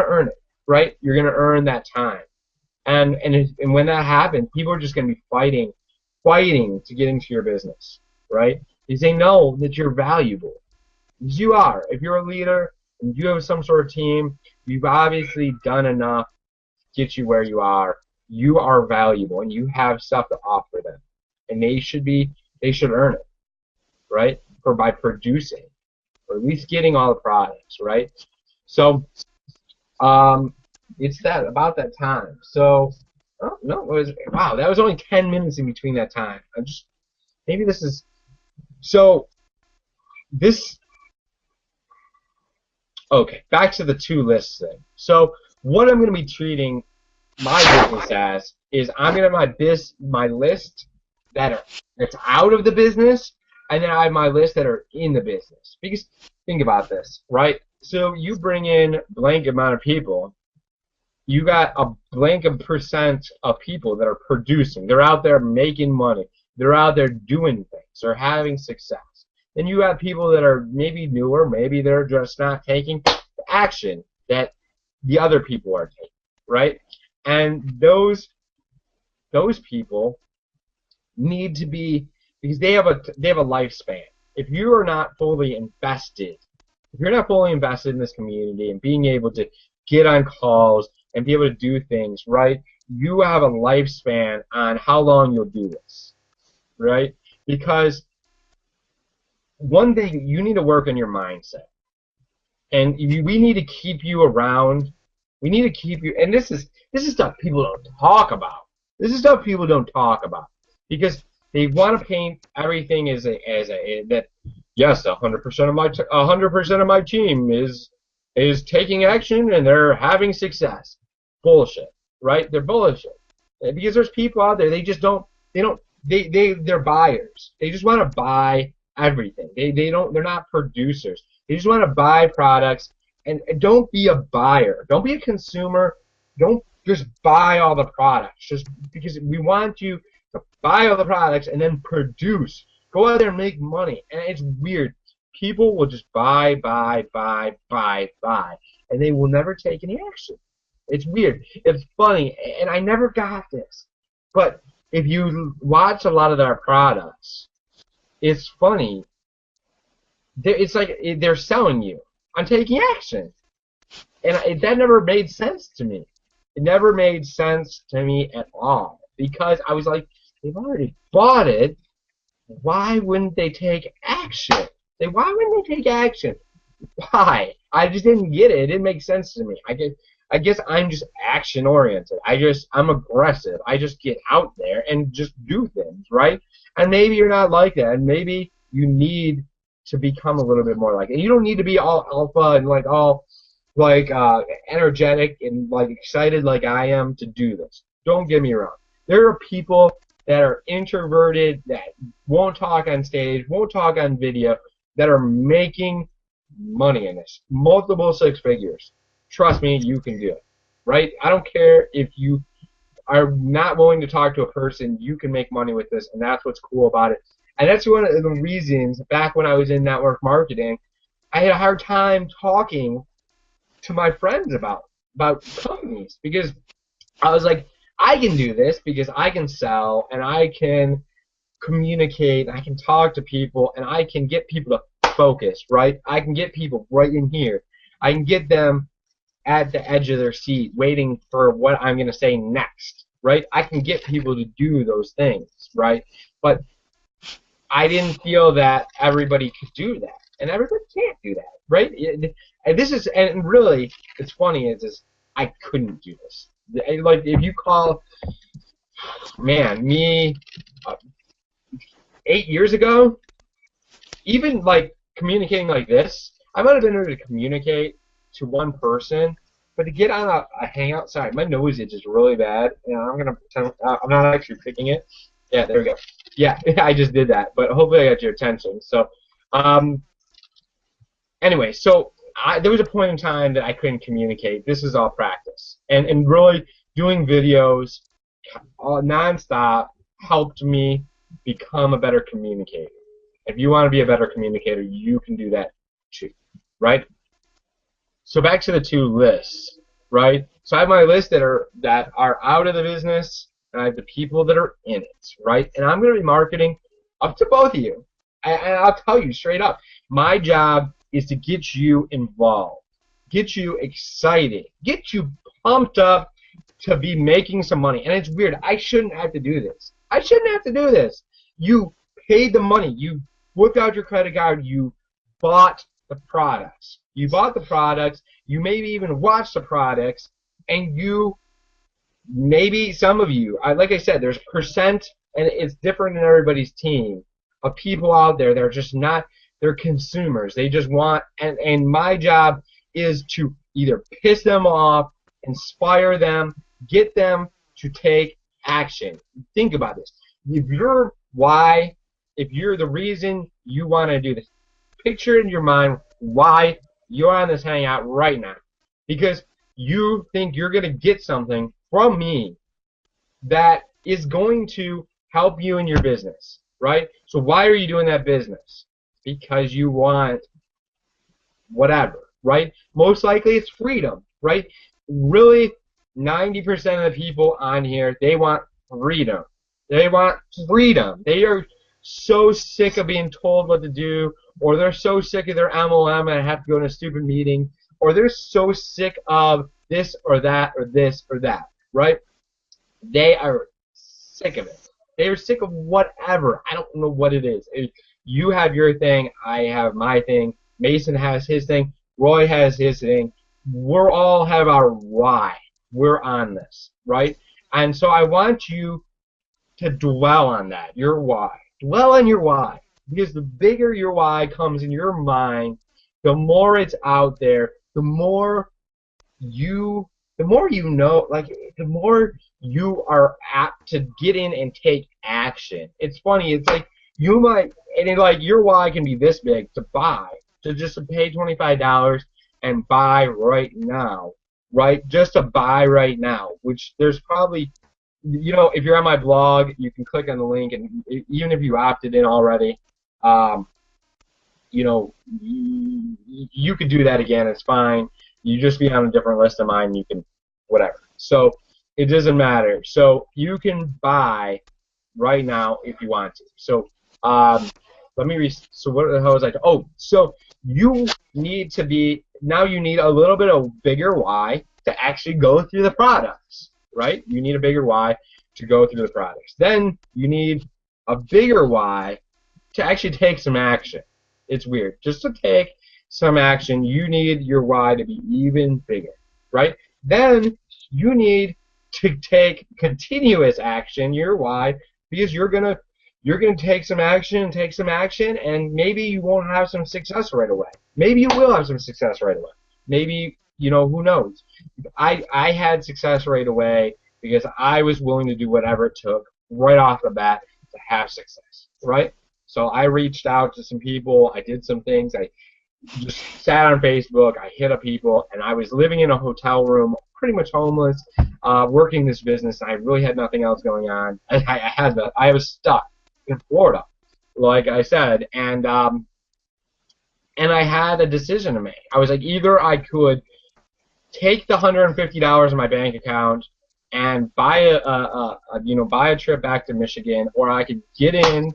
earn it, right? You're gonna earn that time. And when that happens, people are just gonna be fighting to get into your business, right? Because they know that you're valuable. Because you are. If you're a leader and you have some sort of team, you've obviously done enough to get you where you are. You are valuable and you have stuff to offer them. And they should earn it, right? By producing, or at least getting all the products, right? So it's about that time. So wow, that was only 10 minutes in between that time. Maybe this is so this okay, back to the two lists thing. So what I'm going to be treating my business as is I'm going to have my list that's out of the business, and then I have my list that are in the business. Because think about this, right? So you bring in blank amount of people, you got a blank percent of people that are producing. They're out there making money. They're out there doing things. They're having success. Then you have people that are maybe newer, maybe they're just not taking action that the other people are taking, right? And those people need to be, because they have a lifespan. If you are not fully invested, in this community and being able to get on calls and be able to do things, right, you have a lifespan on how long you'll do this, right? Because one thing, you need to work on your mindset. And we need to keep you around. We need to keep you, and this is stuff people don't talk about. This is stuff people don't talk about because they want to paint everything as that. Yes, 100% of my team is taking action and they're having success. Bullshit, right? They're bullshit because there's people out there. They're buyers. They just want to buy everything. They're not producers. They just want to buy products. And don't be a buyer. Don't be a consumer. Don't just buy all the products. Just because we want you to buy all the products and then produce. Go out there and make money. And it's weird. People will just buy, and they will never take any action. It's weird. It's funny, and I never got this. But if you watch a lot of their products, it's funny. It's like they're selling you on taking action. And that never made sense to me. It never made sense to me at all. Because I was like, they've already bought it. Why wouldn't they take action? Why wouldn't they take action? Why? I just didn't get it. It didn't make sense to me. I guess I'm just action oriented. I'm aggressive. I just get out there and just do things, right? And maybe you're not like that. And maybe you need to become a little bit more like it. You don't need to be all alpha and all energetic and excited like I am to do this. Don't get me wrong. There are people that are introverted, that won't talk on stage, won't talk on video, that are making money in this. Multiple six figures. Trust me, you can do it. Right? I don't care if you are not willing to talk to a person, you can make money with this, and that's what's cool about it. And that's one of the reasons, back when I was in network marketing, I had a hard time talking to my friends about companies, because I was like, I can do this because I can sell and I can communicate, I can talk to people, and I can get people to focus, right? I can get people right in here. I can get them at the edge of their seat waiting for what I'm going to say next, right? I can get people to do those things, right? But I didn't feel that everybody could do that, and everybody can't do that, right? And this is, and really, it's funny is I couldn't do this. Like, if you call, man, me 8 years ago, even like communicating like this, I might have been able to communicate to one person, but to get on a hangout site, my nose itches really bad, and I'm gonna pretend I'm not actually picking it. Yeah, there we go. Yeah, I just did that, but hopefully I got your attention. So, anyway, so there was a point in time that I couldn't communicate. This is all practice, and really doing videos nonstop helped me become a better communicator. If you want to be a better communicator, you can do that too, right? So back to the two lists, right? So I have my list that are out of the business, and I have the people that are in it, right? And I'm going to be marketing up to both of you. And I'll tell you straight up, my job is to get you involved, get you excited, get you pumped up to be making some money. And it's weird. I shouldn't have to do this. I shouldn't have to do this. You paid the money. You whipped out your credit card. You bought the products. You bought the products. You maybe even watched the products, and you maybe some of you, like I said, there's percent, and it's different in everybody's team, of people out there that are just not, they're consumers. They just want, and my job is to either piss them off, inspire them, get them to take action. Think about this. If you're why, if you're the reason you want to do this, picture in your mind why you're on this hangout right now. Because you think you're going to get something from me that is going to help you in your business, right? So why are you doing that business? Because you want whatever, right? Most likely it's freedom, right? Really, 90% of the people on here, they want freedom. They want freedom. They are so sick of being told what to do, or they're so sick of their MLM and have to go to a stupid meeting, or they're so sick of this or that or this or that, right? They are sick of it. They are sick of whatever. I don't know what it is. You have your thing. I have my thing. Mason has his thing. Roy has his thing. We're all have our why. We're on this, right? And so I want you to dwell on that, your why. Dwell on your why. Because the bigger your why comes in your mind, the more it's out there, the more you know, like, the more you are apt to get in and take action. It's funny, it's like you might, and like your why can be this big to buy, to just pay $25 and buy right now, right? Just to buy right now, which there's probably, you know, if you're on my blog, you can click on the link, and even if you opted in already, you know, you could do that again. It's fine. You just be on a different list of mine. You can, whatever. So it doesn't matter. So you can buy right now if you want to. So let me so what the hell was I? Oh, so you need to be, now you need a little bit of bigger why to actually go through the products, right? You need a bigger why to go through the products. Then you need a bigger why to actually take some action. It's weird. Just to take some action, you need your why to be even bigger, right? Then you need to take continuous action, your why, because you're gonna take some action, and maybe you won't have some success right away. Maybe you will have some success right away. Maybe, you know, who knows? I had success right away because I was willing to do whatever it took right off the bat to have success, right? So I reached out to some people. I did some things. just sat on Facebook. I hit up people, and I was living in a hotel room, pretty much homeless, working this business. And I really had nothing else going on. I was stuck in Florida, like I said, and I had a decision to make. I was like, either I could take the $150 in my bank account and buy buy a trip back to Michigan, or I could get in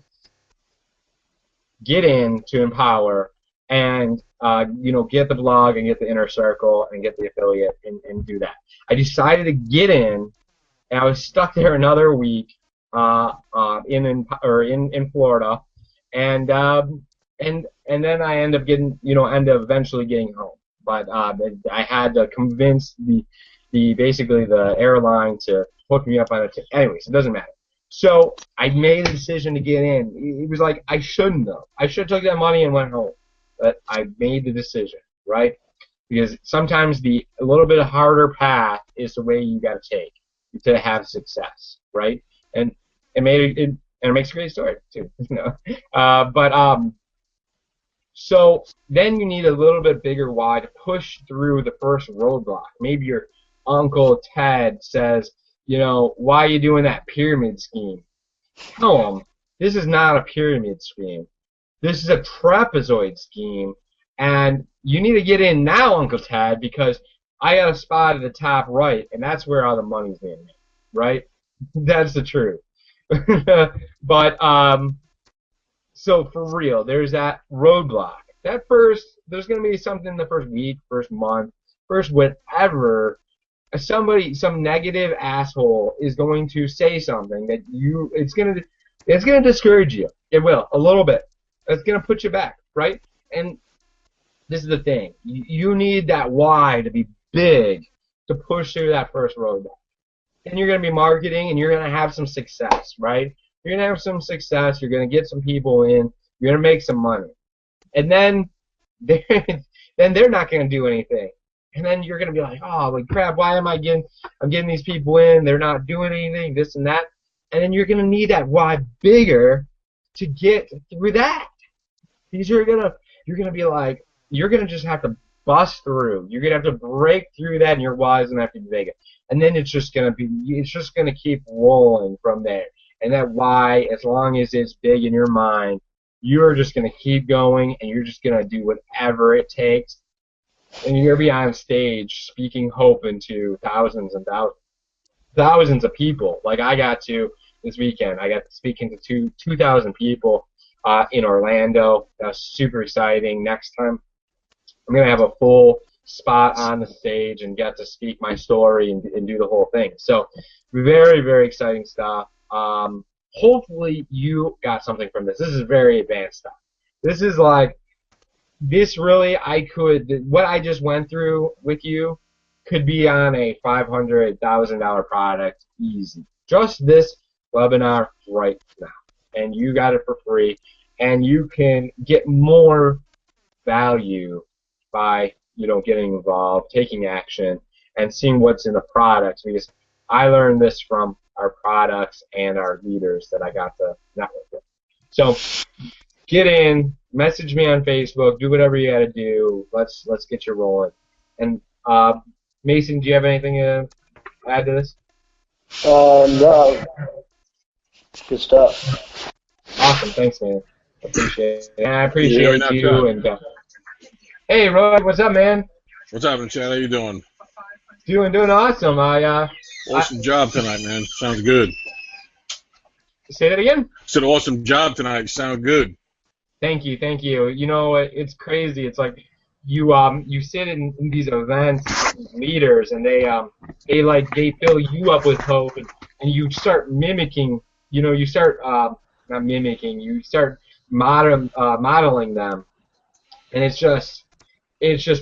to Empower and get the blog and get the inner circle and get the affiliate and do that. I decided to get in, and I was stuck there another week in Florida, and then I end up eventually getting home. But I had to convince basically the airline to hook me up on a ticket. Anyways, it doesn't matter. So I made a decision to get in. It was like I shouldn't have. I should have took that money and went home. But I made the decision, right? Because sometimes a little bit harder path is the way you got to take to have success, right? And it makes a great story too. So then you need a little bit bigger why to push through the first roadblock. Maybe your Uncle Ted says, why are you doing that pyramid scheme? Tell him, this is not a pyramid scheme. This is a trapezoid scheme, and you need to get in now, Uncle Ted, because I got a spot at the top right, and that's where all the money's being made, right? That's the truth. But so for real, there's that roadblock. There's going to be something the first week, first month, first whatever. Some negative asshole is going to say something that it's gonna discourage you. It will, a little bit. It's gonna put you back, right? And this is the thing. You need that why to be big to push through that first roadblock. And you're gonna be marketing, and you're gonna have some success, right? You're gonna have some success. You're gonna get some people in. You're gonna make some money, and then they're not gonna do anything. And then you're gonna be like, oh, like crap, why am I'm getting these people in, they're not doing anything, this and that. And then you're gonna need that why bigger to get through that. Because you're gonna be like, you're gonna just have to bust through. You're gonna have to break through that, and your why is gonna have to be bigger. And then it's just gonna keep rolling from there. And that why, as long as it's big in your mind, you're just gonna keep going, and you're just gonna do whatever it takes. And you're going to be on stage speaking hope into thousands and thousands of people. Like I got to this weekend. I got to speak into 2,000 people in Orlando. That's super exciting. Next time, I'm going to have a full spot on the stage and get to speak my story and do the whole thing. So very, very exciting stuff. Hopefully you got something from this. This is very advanced stuff. This is like, what I just went through with you could be on a $500,000 product easy. Just this webinar right now. And you got it for free. And you can get more value by, getting involved, taking action, and seeing what's in the products. Because I learned this from our products and our leaders that I got to network with. So get in, message me on Facebook, do whatever you got to do. Let's get you rolling. And Mason, do you have anything to add to this? No. Good stuff. Awesome, thanks, man. Appreciate it. And I appreciate you. And hey, Roy, what's up, man? What's happening, Chad? How you doing? Doing awesome. Awesome job tonight, man. Sounds good. Say that again? Said awesome job tonight. You sound good. Thank you. It's crazy. It's like you sit in these events, leaders, and they fill you up with hope, and you start mimicking. You start not mimicking. You start modeling them, and it's just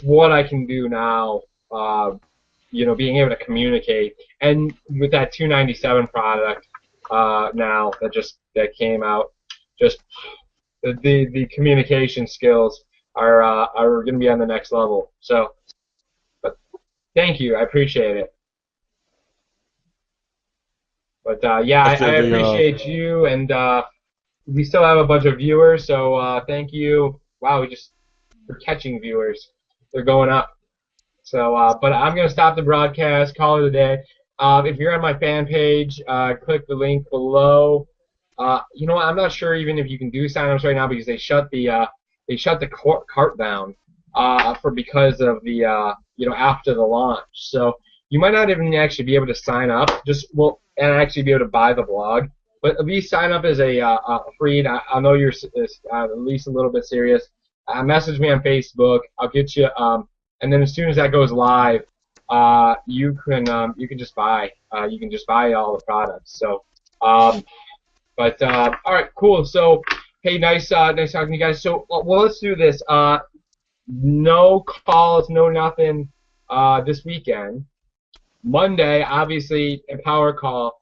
what I can do now. Being able to communicate, and with that 297 product now that came out, just. The communication skills are going to be on the next level. So, but thank you, I appreciate it. But I appreciate you, and we still have a bunch of viewers. So thank you. Wow, we just we're catching viewers. They're going up. So, but I'm going to stop the broadcast, call it a day. If you're on my fan page, click the link below. You know what? I'm not sure even if you can do signups right now because they shut the cart down because of the after the launch. So you might not even actually be able to sign up and actually be able to buy the blog. But at least sign up as a free. I know you're at least a little bit serious. Message me on Facebook. I'll get you. And then as soon as that goes live, you can just buy all the products. So, all right, cool. So, hey, nice talking to you guys. So, well, let's do this. No calls, no nothing this weekend. Monday, obviously, a power call.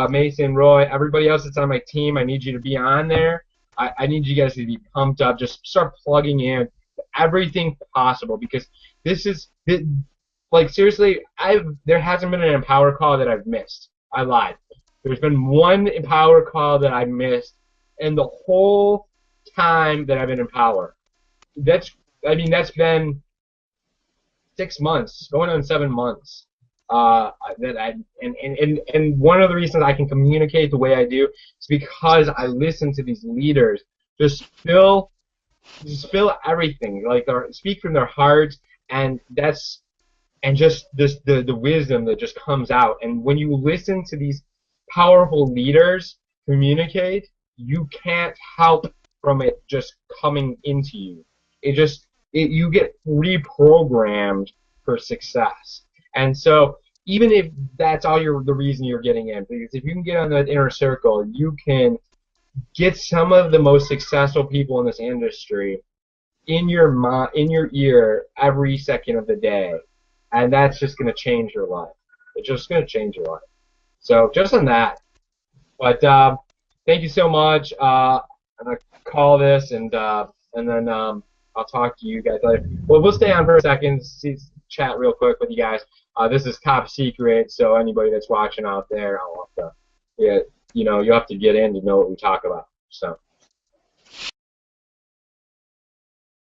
Mason, Roy, everybody else that's on my team, I need you to be on there. I need you guys to be pumped up. Just start plugging in everything possible because seriously, there hasn't been an Empower call that I've missed. I lied. There's been one Empower call that I missed in the whole time that I've been in Empower. That's been 6 months, going on 7 months. And one of the reasons I can communicate the way I do is because I listen to these leaders just spill everything, speak from their hearts, and just the wisdom that just comes out. And when you listen to these powerful leaders communicate, you can't help from it just coming into you. You get reprogrammed for success. And so even if that's all the reason you're getting in, because if you can get on that inner circle, you can get some of the most successful people in this industry in your ear every second of the day, and that's just going to change your life. It's just going to change your life. So just on that. But thank you so much. I'm gonna call this, and then I'll talk to you guys later. Well, we'll stay on for a second, chat real quick with you guys. This is top secret, so anybody that's watching out there, you'll have to get in to know what we talk about. So.